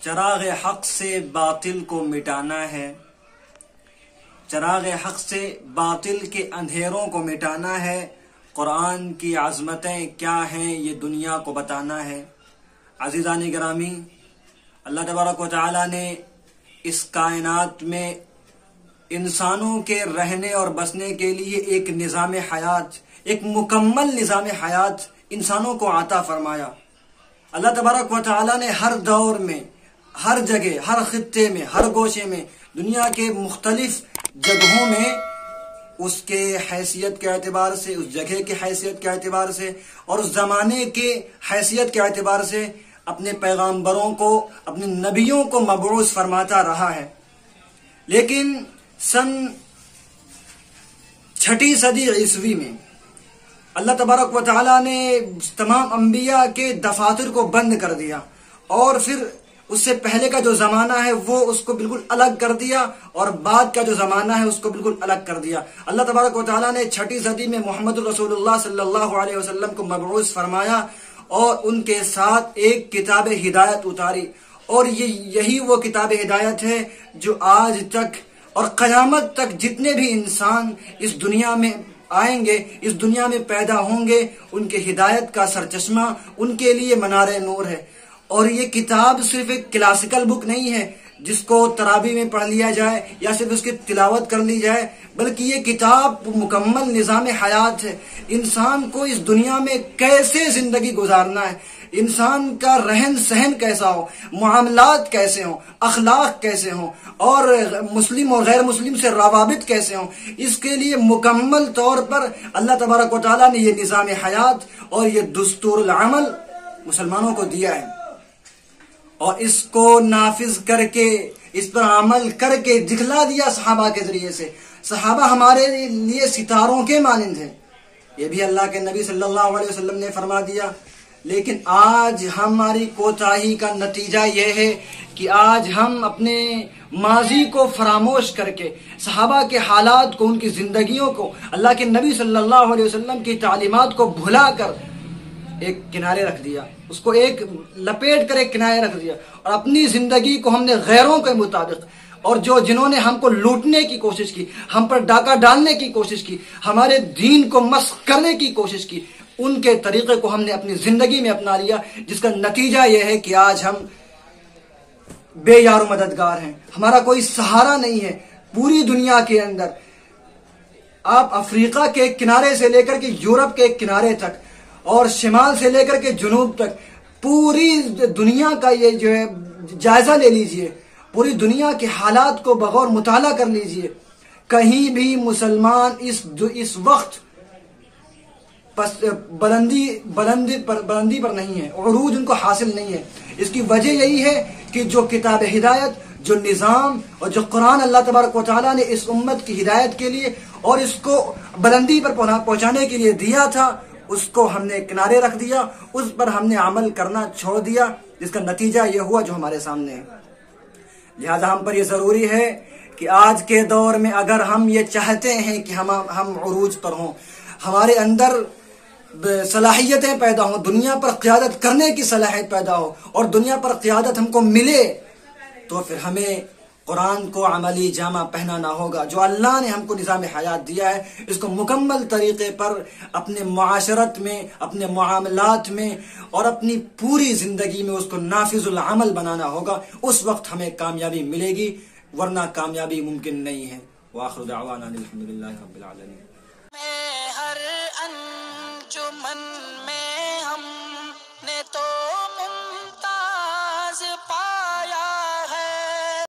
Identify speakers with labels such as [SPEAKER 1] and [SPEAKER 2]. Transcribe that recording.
[SPEAKER 1] چراغ حق سے باطل کو مٹانا ہے، چراغ حق سے باطل کے اندھیروں کو مٹانا ہے، قرآن کی عظمتیں کیا ہیں یہ دنیا کو بتانا ہے۔ عزیزان گرامی، اللہ تبارک و تعالی نے اس کائنات میں انسانوں کے رہنے اور بسنے کے لیے ایک نظام حیات، ایک مکمل نظام حیات انسانوں کو عطا فرمایا۔ اللہ تبارک و تعالی نے ہر دور میں، ہر جگہ، ہر خطے میں، ہر گوشے میں، دنیا کے مختلف جگہوں میں اس کے حیثیت کے اعتبار سے، اس جگہ کی حیثیت کے اعتبار سے اور اس زمانے کے حیثیت کے اعتبار سے اپنے پیغامبروں کو، اپنے نبیوں کو مبعوث فرماتا رہا ہے۔ لیکن سن 6 صدی عیسوی میں اللہ تبارک و تعالیٰ نے تمام انبیاء کے دفاتر کو بند کر دیا، اور پھر اس سے پہلے کا جو زمانہ ہے وہ اس کو بالکل الگ کر دیا، اور بعد کا جو زمانہ ہے اس کو بالکل الگ کر دیا۔ اللہ تبارک و تعالیٰ نے 6 صدی میں محمد رسول اللہ صلی اللہ علیہ وسلم کو مبعوث فرمایا اور ان کے ساتھ ایک کتاب ہدایت اتاری، اور یہی وہ کتاب ہدایت ہے جو آج تک اور قیامت تک جتنے بھی انسان اس دنیا میں آئیں گے، اس دنیا میں پیدا ہوں گے، ان کے ہدایت کا سرچشمہ، ان کے لیے منار نور ہے۔ اور یہ کتاب صرف ایک کلاسیکل بک نہیں ہے جس کو تراویح میں پڑھ لیا جائے یا صرف اس کی تلاوت کر لی جائے، بلکہ یہ کتاب مکمل نظام حیات ہے۔ انسان کو اس دنیا میں کیسے زندگی گزارنا ہے، انسان کا رہن سہن کیسا ہو، معاملات کیسے ہوں، اخلاق کیسے ہوں، اور مسلم اور غیر مسلم سے روابط کیسے ہوں، اس کے لیے مکمل طور پر اللہ تبارک و تعالیٰ نے یہ نظام حیات اور یہ دستور العمل مسلمانوں کو دیا ہے، اور اس کو نافذ کر کے، اس پر عمل کر کے دکھلا دیا صحابہ کے ذریعے سے۔ صحابہ ہمارے لیے ستاروں کے مانند ہیں، یہ بھی اللہ کے نبی صلی اللہ علیہ وسلم نے فرما دیا۔ لیکن آج ہماری کوتاہی کا نتیجہ یہ ہے کہ آج ہم اپنے ماضی کو فراموش کر کے، صحابہ کے حالات کو، ان کی زندگیوں کو، اللہ کے نبی صلی اللہ علیہ وسلم کی تعلیمات کو بھلا کر ایک کنارے رکھ دیا، اس کو ایک لپیٹ کر ایک کنارے رکھ دیا، اور اپنی زندگی کو ہم نے غیروں کے مطابق، اور جنہوں نے ہم کو لوٹنے کی کوشش کی، ہم پر ڈاکہ ڈالنے کی کوشش کی، ہمارے دین کو مسخ کرنے کی کوشش کی، ان کے طریقے کو ہم نے اپنی زندگی میں اپنا لیا، جس کا نتیجہ یہ ہے کہ آج ہم بے یار و مددگار ہیں، ہمارا کوئی سہارا نہیں ہے پوری دنیا کے اندر۔ آپ افریقہ کے ایک کنارے سے لے کر کے یورپ کے ایک کنارے تک، اور شمال سے لے کر کے جنوب تک، پوری دنیا کا یہ جو ہے جائزہ لے لیجئے، پوری دنیا کے حالات کو بغور مطالعہ کر لیجئے، کہیں بھی مسلمان اس وقت بلندی پر نہیں ہے، عروج ان کو حاصل نہیں ہے۔ اس کی وجہ یہی ہے کہ جو کتاب ہدایت، جو نظام اور جو قرآن اللہ تبارک و تعالیٰ نے اس امت کی ہدایت کے لیے اور اس کو بلندی پر پہنچانے کے لیے دیا تھا، اس کو ہم نے کنارے رکھ دیا، اس پر ہم نے عمل کرنا چھوڑ دیا، جس کا نتیجہ یہ ہوا جو ہمارے سامنے ہے۔ لہذا ہم پر یہ ضروری ہے کہ آج کے دور میں اگر ہم یہ چاہتے ہیں کہ ہم عروج پر ہوں، ہمارے اندر صلاحیتیں پیدا ہوں، دنیا پر قیادت کرنے کی صلاحیت پیدا ہو، اور دنیا پر قیادت ہم کو ملے، تو پھر ہمیں قرآن کو عملی جامہ پہنانا ہوگا۔ جو اللہ نے ہم کو نظام حیات دیا ہے، اس کو مکمل طریقے پر اپنے معاشرت میں، اپنے معاملات میں اور اپنی پوری زندگی میں اس کو نافذ العمل بنانا ہوگا۔ اس وقت ہمیں کامیابی ملے گی، ورنہ کامیابی ممکن نہیں ہے۔ وآخر دعوانا الحمدللہ رب العالمین۔